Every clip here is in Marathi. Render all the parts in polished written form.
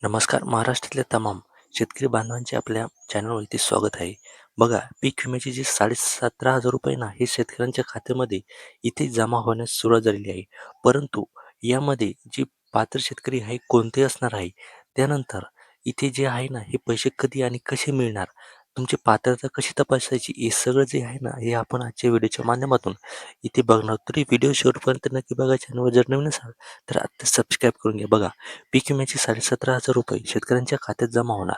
नमस्कार. महाराष्ट्रातल्या तमाम शेतकरी बांधवांचे आपल्या चॅनलवरती स्वागत आहे. बघा, पीक विम्याचे जे ₹17,500 ना, हे शेतकऱ्यांच्या खात्यामध्ये इथे जमा होण्यास सुरुवात झालेली आहे. परंतु यामध्ये जे पात्र शेतकरी आहे कोणते असणार आहे, त्यानंतर इथे जे आहे ना, हे पैसे कधी आणि कसे मिळणार, तुमची पात्रता कशी तपासायची, हे सगळं जे आहे ना, हे आपण आजच्या व्हिडिओच्या माध्यमातून इथे बघणार. तरी व्हिडिओ शेवटपर्यंत नक्की बघा. चॅनलवर जर नवीन असाल तर आत्ता सबस्क्राईब करून घ्या. बघा, पीक विम्याचे ₹17,500 शेतकऱ्यांच्या खात्यात जमा होणार.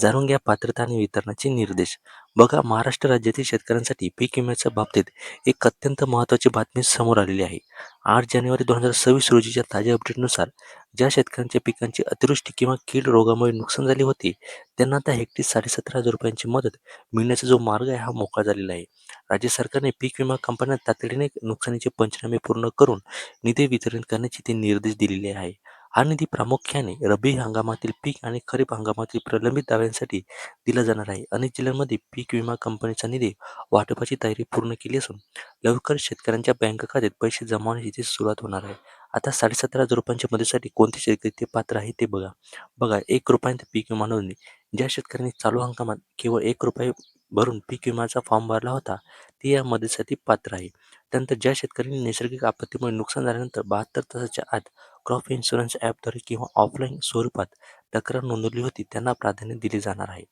जाणून घ्या पात्रता आणि वितरणाचे निर्देश. बघा, महाराष्ट्र राज्यातील शेतकऱ्यांसाठी पीक विम्याच्या बाबतीत एक अत्यंत महत्त्वाची बातमी समोर आलेली आहे. 8 जानेवारी 2026 रोजीच्या ताज्या अपडेटनुसार ज्या शेतकऱ्यांच्या पिकांची अतिवृष्टी किंवा कीड रोगामुळे नुकसान झाले होते, त्यांना आता हेक्टरी ₹17,500 मदत मिळण्याचा जो मार्ग आहे हा मोकळा झालेला आहे. राज्य सरकारने पीक विमा कंपन्यांना तातडीने नुकसानीचे पंचनामे पूर्ण करून निधी वितरित करण्याचे ते निर्देश दिलेले आहे. हा निधी प्रामुख्याने रब्बी हंगामातील पीक आणि खरीप हंगामातील प्रलंबित दाव्यांसाठी दिला जाणार आहे. अनेक जिल्ह्यांमध्ये पीक विमा कंपनीचा निधी वाटपाची तयारी पूर्ण केली असून लवकर शेतकऱ्यांच्या बँक खात्यात पैसे जमा होण्याची सुरुवात होणार आहे. आता ₹17,500 मदतीसाठी कोणते शेतकरी ते पात्र आहे ते बघा. बघा, ₹1 पीक विमा नोंदणी. ज्या शेतकऱ्यांनी चालू हंगामात केवळ ₹1 भरून पीक विम्याचा फॉर्म भरला होता, ते या मदतीसाठी पात्र आहे. त्यानंतर ज्या शेतकऱ्यांनी नैसर्गिक आपत्तीमुळे नुकसान झाल्यानंतर 72 तासाच्या आत क्रॉप इन्शुरन्स ॲपद्वारे किंवा ऑफलाईन स्वरूपात तक्रार नोंदवली होती, त्यांना प्राधान्य दिले जाणार आहे.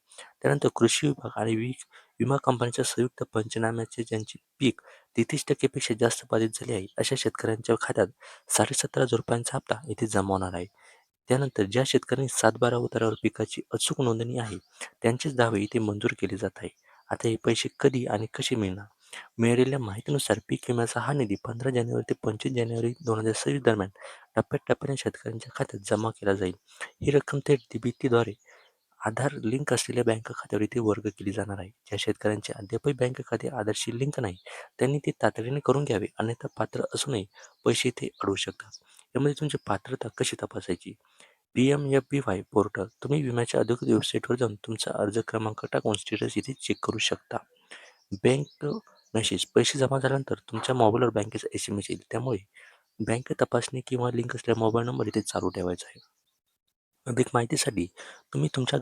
त्यानंतर कृषी विभाग आणि विमा कंपन्यांच्या संयुक्त पंचनाम्याचे ज्यांचे पीक 33% पेक्षा जास्त बाधित झाले आहे, अशा शेतकऱ्यांच्या खात्यात ₹17,500 हप्ता इथे जमा होणार आहे. त्यानंतर ज्या शेतकऱ्यांनी 7/12 उतारावर पिकाची अचूक नोंदणी आहे, त्यांचेच दावे इथे मंजूर केले जात आहे. आता हे पैसे कधी आणि कसे मिळणार? मिळालेल्या माहितीनुसार पीक विम्याचा हा निधी 15 जानेवारी ते 25 जानेवारी 2026 दरम्यान टप्प्याटप्प्याने शेतकऱ्यांच्या खात्यात जमा केला जाईल. ही रक्कम थेट डीबीटीद्वारे आधार लिंक असलेल्या बँक खात्यावर इथे वर्ग केली जाणार आहे. ज्या शेतकऱ्यांचे अद्यापही बँक खाते आधारशी लिंक नाही, त्यांनी ते तातडीने करून घ्यावे, अन्यथा पात्र असूनही पैसे इथे अडवू शकतात. यामध्ये तुमची पात्रता कशी तपासायची? PMFBY portal. तुम्ही विम्याच्या अधिकृत वेबसाईटवर जाऊन तुमचा अर्ज क्रमांक टाकून स्टेटस इथे चेक करू शकता. Bank message. पैसे जमा झाल्यानंतर तुमच्या मोबाईलवर बँकेचा SMS येईल. त्यामुळे बँक तपासणी किंवा लिंक असलेला मोबाईल नंबर इथे चालू ठेवायचा आहे. अधिक माहितीसाठी तुम्ही तुमच्या